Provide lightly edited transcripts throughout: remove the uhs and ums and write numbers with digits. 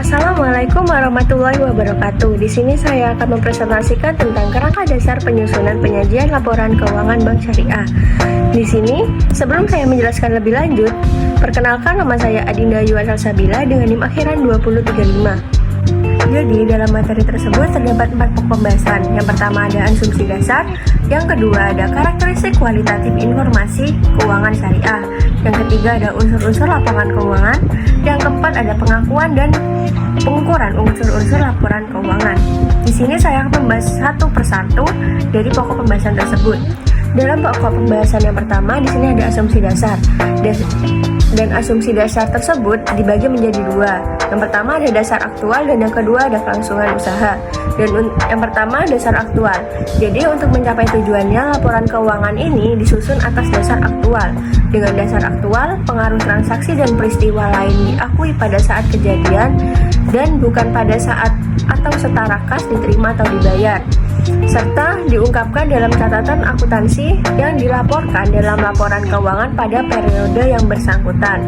Assalamualaikum warahmatullahi wabarakatuh. Di sini saya akan mempresentasikan tentang kerangka dasar penyusunan penyajian laporan keuangan Bank Syariah. Di sini, sebelum saya menjelaskan lebih lanjut, perkenalkan nama saya Adinda Yuan Salsabila dengan NIM akhiran 2035. Jadi, dalam materi tersebut terdapat 4 pokok pembahasan. Yang pertama ada asumsi dasar, yang kedua ada karakteristik kualitatif informasi keuangan syariah, yang ketiga ada unsur-unsur laporan keuangan, yang keempat ada pengakuan dan pengukuran unsur-unsur laporan keuangan. Di sini saya akan membahas satu persatu dari pokok pembahasan tersebut. Dalam pokok pembahasan yang pertama, di sini ada asumsi dasar. Dan asumsi dasar tersebut dibagi menjadi dua. Yang pertama ada dasar aktual dan yang kedua ada kelangsungan usaha. Dan yang pertama dasar aktual. Jadi untuk mencapai tujuannya, laporan keuangan ini disusun atas dasar aktual. Dengan dasar aktual, pengaruh transaksi dan peristiwa lain diakui pada saat kejadian dan bukan pada saat atau setara kas diterima atau dibayar, serta diungkapkan dalam catatan akuntansi yang dilaporkan dalam laporan keuangan pada periode yang bersangkutan.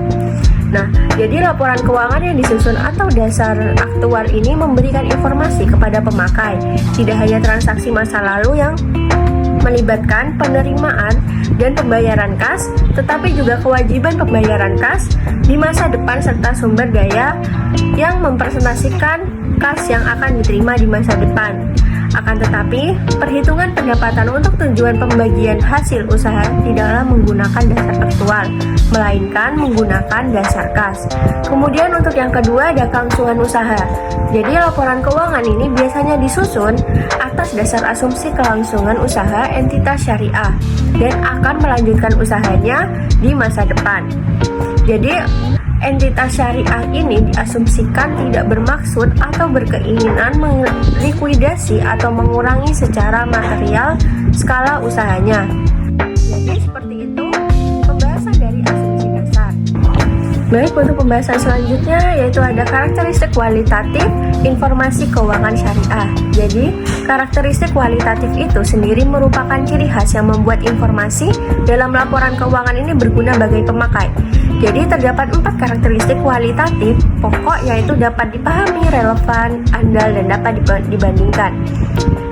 Nah, jadi laporan keuangan yang disusun atau dasar aktual ini memberikan informasi kepada pemakai, tidak hanya transaksi masa lalu yang melibatkan penerimaan dan pembayaran kas, tetapi juga kewajiban pembayaran kas di masa depan serta sumber daya yang mempresentasikan kas yang akan diterima di masa depan. Akan tetapi, perhitungan pendapatan untuk tujuan pembagian hasil usaha tidaklah menggunakan dasar aktual, melainkan menggunakan dasar kas. Kemudian untuk yang kedua ada kelangsungan usaha. Jadi laporan keuangan ini biasanya disusun atas dasar asumsi kelangsungan usaha entitas syariah dan akan melanjutkan usahanya di masa depan. Jadi entitas syariah ini diasumsikan tidak bermaksud atau berkeinginan melikuidasi atau mengurangi secara material skala usahanya. Jadi seperti itu pembahasan dari asumsi dasar. Baik, untuk pembahasan selanjutnya yaitu ada karakteristik kualitatif informasi keuangan syariah. Jadi, karakteristik kualitatif itu sendiri merupakan ciri khas yang membuat informasi dalam laporan keuangan ini berguna bagi pemakai. Jadi terdapat 4 karakteristik kualitatif pokok yaitu dapat dipahami, relevan, andal, dan dapat dibandingkan.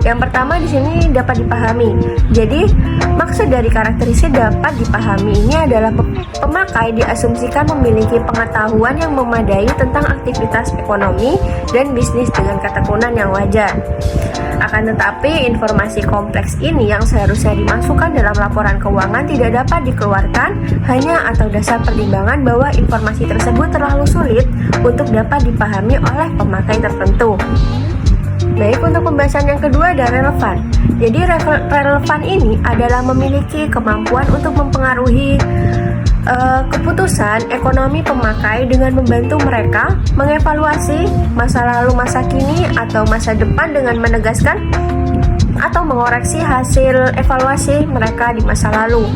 Yang pertama di sini dapat dipahami. Jadi maksud dari karakteristik dapat dipahami ini adalah pemakai diasumsikan memiliki pengetahuan yang memadai tentang aktivitas ekonomi dan bisnis dengan ketekunan yang wajar. Akan tetapi, informasi kompleks ini yang seharusnya dimasukkan dalam laporan keuangan tidak dapat dikeluarkan hanya atau dasar pertimbangan bahwa informasi tersebut terlalu sulit untuk dapat dipahami oleh pemakai tertentu. Baik, untuk pembahasan yang kedua ada relevan. Jadi relevan ini adalah memiliki kemampuan untuk mempengaruhi keputusan ekonomi pemakai dengan membantu mereka mengevaluasi masa lalu, masa kini, atau masa depan dengan menegaskan atau mengoreksi hasil evaluasi mereka di masa lalu.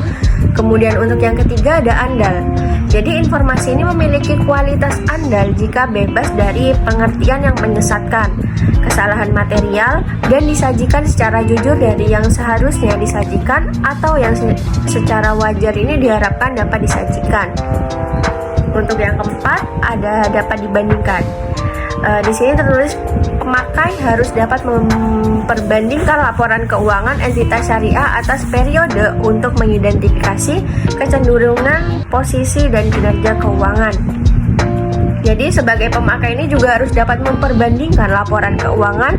Kemudian untuk yang ketiga ada andal. Jadi informasi ini memiliki kualitas andal jika bebas dari pengertian yang menyesatkan, kesalahan material, dan disajikan secara jujur dari yang seharusnya disajikan atau yang secara wajar ini diharapkan dapat disajikan. Untuk yang keempat ada dapat dibandingkan. Di sini tertulis pemakai harus dapat memperbandingkan laporan keuangan entitas syariah atas periode untuk mengidentifikasi kecenderungan posisi dan kinerja keuangan. Jadi sebagai pemakai ini juga harus dapat memperbandingkan laporan keuangan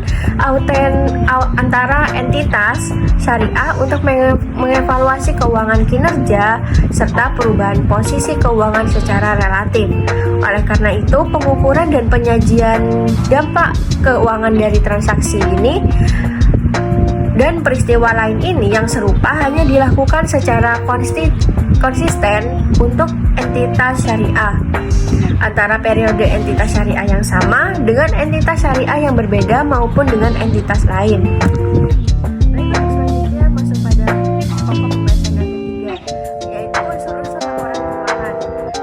antara entitas syariah untuk mengevaluasi keuangan kinerja serta perubahan posisi keuangan secara relatif. Oleh karena itu, pengukuran dan penyajian dampak keuangan dari transaksi ini dan peristiwa lain ini yang serupa hanya dilakukan secara konsisten untuk entitas syariah antara periode entitas syariah yang sama dengan entitas syariah yang berbeda maupun dengan entitas lain. Berikut selanjutnya masuk pada pokok pembahasan yang ketiga, yaitu unsur-unsur laporan keuangan.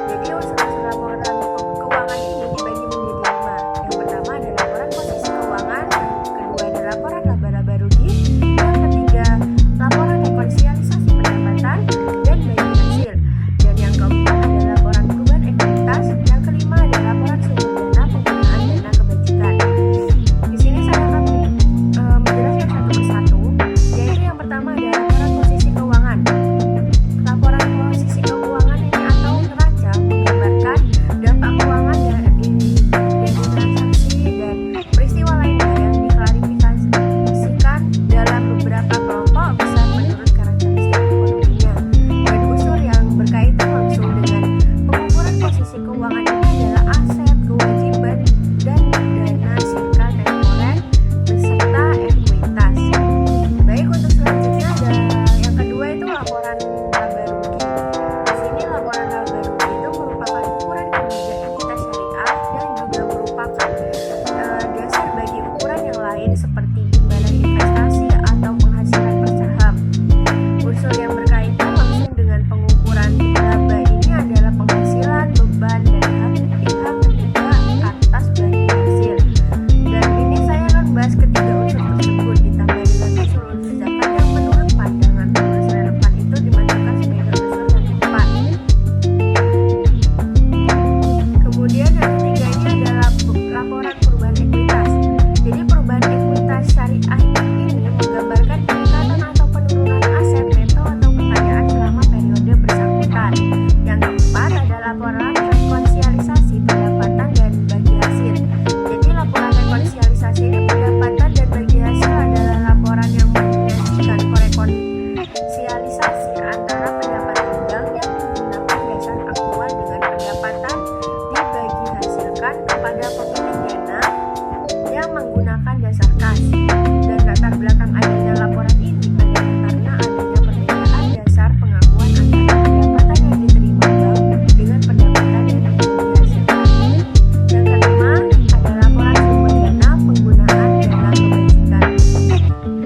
Jadi unsur-unsur laporan keuangan ini dibagi menjadi 5. Yang pertama ada laporan posisi keuangan, kedua ada laporan laba-laba rugi, yang ketiga laporan rekonsiliasi pendapatan dan bagi hasil, dan yang keempat ada laporan perubahan ekuitas, yang kelima ada laporan sumber dana penggunaan dana laporan perubahan ekuitas. Jadi perubahan ekuitas syariah ini menggambarkan peningkatan atau penurunan aset, neto atau kekayaan selama periode bersangkutan. Yang keempat ada laporan rekonsialisasi pendapatan dan bagi hasil. Jadi laporan rekonsialisasi ini pendapatan dan bagi hasil adalah laporan yang menyajikan korekonsialisasi antara pendapatan bank yang menggunakan dasar aktual dengan pendapatan dibagi hasilkan kepada pemilik dana yang menggunakan dasar kas. Dan latar belakang adanya laporan ini adalah karena adanya perbedaan dasar pengakuan antara pendapatan yang diterima bank dengan pendapatan yang dihasilkan. Yang kelima ada laporan sumber dana penggunaan dana kebajikan.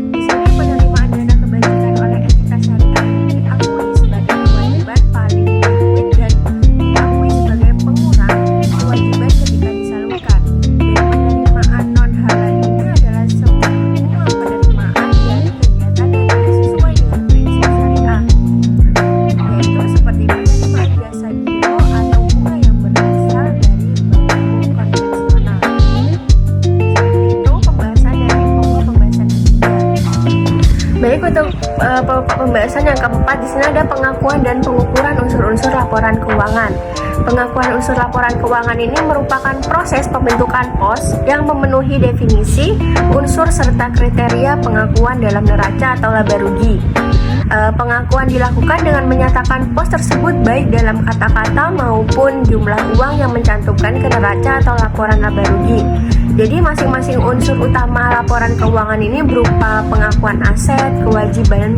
Di sini penerimaan dana kebajikan oleh entitas syariah diakui sebagai kewajiban paling liquid dan diakui sebagai pengurang kewajiban ketika disalurkan. Dan penerimaan non halal ini adalah semua penerimaan dari kegiatan yang tidak sesuai dengan prinsip syariah, yaitu seperti penerimaan jasa giro atau bunga yang berasal dari bank konvensional. Seperti itu pembahasan dari pokok pembahasan ketiga. Baik, untuk pembahasan yang keempat, di sini ada pengakuan dan pengukuran unsur-unsur laporan keuangan. Pengakuan unsur laporan keuangan ini merupakan proses pembentukan pos yang memenuhi definisi, unsur serta kriteria pengakuan dalam neraca atau laba rugi. Pengakuan dilakukan dengan menyatakan pos tersebut baik dalam kata-kata maupun jumlah uang yang mencantumkan ke neraca atau laporan laba rugi. Jadi masing-masing unsur utama laporan keuangan ini berupa pengakuan aset, kewajiban,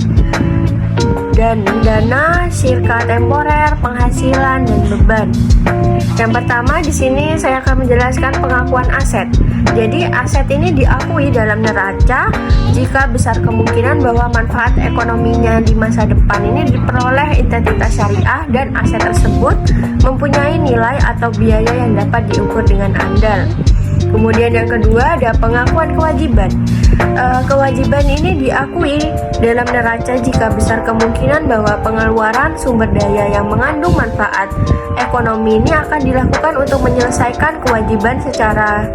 dan dana, sirka temporer, penghasilan, dan beban. Yang pertama di sini saya akan menjelaskan pengakuan aset. Jadi aset ini diakui dalam neraca jika besar kemungkinan bahwa manfaat ekonominya di masa depan ini diperoleh entitas syariah dan aset tersebut mempunyai nilai atau biaya yang dapat diukur dengan andal. Kemudian yang kedua ada pengakuan kewajiban. Kewajiban ini diakui dalam neraca jika besar kemungkinan bahwa pengeluaran sumber daya yang mengandung manfaat ekonomi ini akan dilakukan untuk menyelesaikan kewajiban secara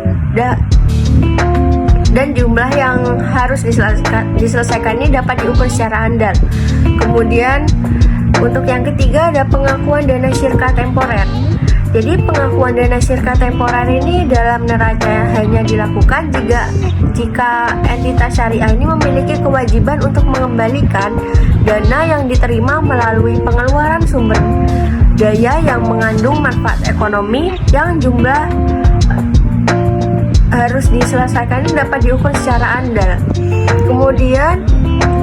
dan jumlah yang harus diselesaikan ini dapat diukur secara andal. Kemudian untuk yang ketiga ada pengakuan dana sirka temporer. Jadi pengakuan dana sirka temporer ini dalam neraca hanya dilakukan jika entitas syariah ini memiliki kewajiban untuk mengembalikan dana yang diterima melalui pengeluaran sumber daya yang mengandung manfaat ekonomi yang jumlah harus diselesaikan ini dapat diukur secara andal. Kemudian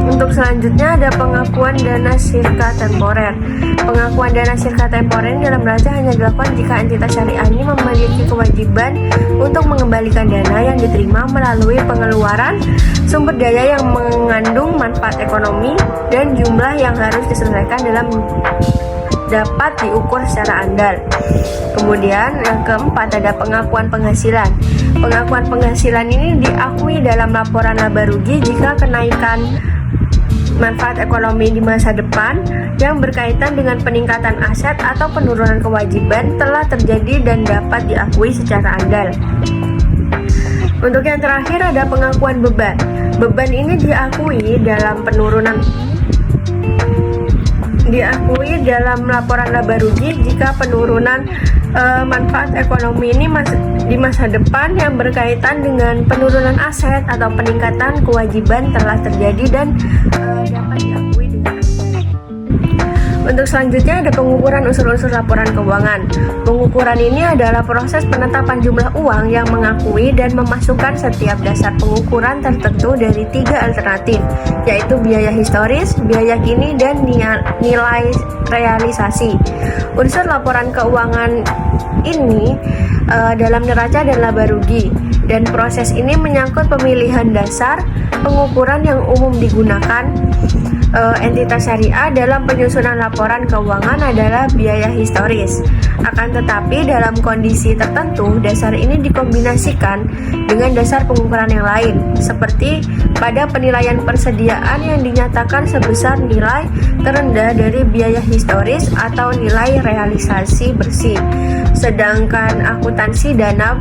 untuk selanjutnya ada pengakuan dana sirka temporer. Pengakuan dana sirka temporer dalam neraca hanya dilakukan jika entitas syariah ini memiliki kewajiban untuk mengembalikan dana yang diterima melalui pengeluaran sumber daya yang mengandung manfaat ekonomi dan jumlah yang harus diselesaikan dapat diukur secara andal. Kemudian yang keempat ada pengakuan penghasilan. Pengakuan penghasilan ini diakui dalam laporan laba rugi jika kenaikan manfaat ekonomi di masa depan yang berkaitan dengan peningkatan aset atau penurunan kewajiban telah terjadi dan dapat diakui secara andal. Untuk yang terakhir ada pengakuan beban. Beban ini diakui dalam laporan laba rugi jika penurunan manfaat ekonomi ini di masa depan yang berkaitan dengan penurunan aset atau peningkatan kewajiban telah terjadi dan dapat diakui dengan andal. Untuk selanjutnya ada pengukuran unsur-unsur laporan keuangan. Pengukuran ini adalah proses penetapan jumlah uang yang mengakui dan memasukkan setiap dasar pengukuran tertentu dari 3 alternatif, yaitu biaya historis, biaya kini, dan nilai realisasi. Unsur laporan keuangan ini dalam neraca dan laba rugi, dan proses ini menyangkut pemilihan dasar pengukuran yang umum digunakan entitas syariah dalam penyusunan laporan keuangan adalah biaya historis. Akan tetapi dalam kondisi tertentu dasar ini dikombinasikan dengan dasar pengukuran yang lain, seperti pada penilaian persediaan yang dinyatakan sebesar nilai terendah dari biaya historis atau nilai realisasi bersih. Sedangkan akuntansi dana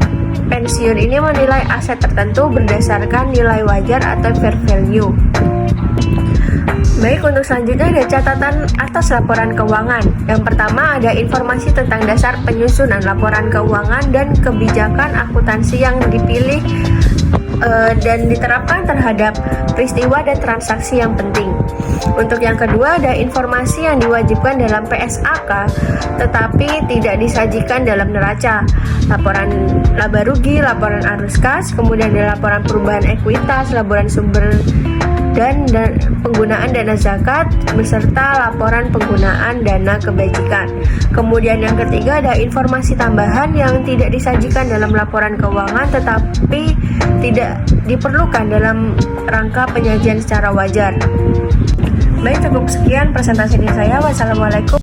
pensiun ini menilai aset tertentu berdasarkan nilai wajar atau fair value. Baik, untuk selanjutnya ada catatan atas laporan keuangan. Yang pertama ada informasi tentang dasar penyusunan laporan keuangan dan kebijakan akuntansi yang dipilih dan diterapkan terhadap peristiwa dan transaksi yang penting. Untuk yang kedua ada informasi yang diwajibkan dalam PSAK tetapi tidak disajikan dalam neraca. Laporan laba rugi, laporan arus kas, kemudian ada laporan perubahan ekuitas, laporan sumber dan penggunaan dana zakat beserta laporan penggunaan dana kebajikan. Kemudian yang ketiga ada informasi tambahan yang tidak disajikan dalam laporan keuangan tetapi tidak diperlukan dalam rangka penyajian secara wajar. Baik, cukup sekian presentasi dari saya. Wassalamualaikum.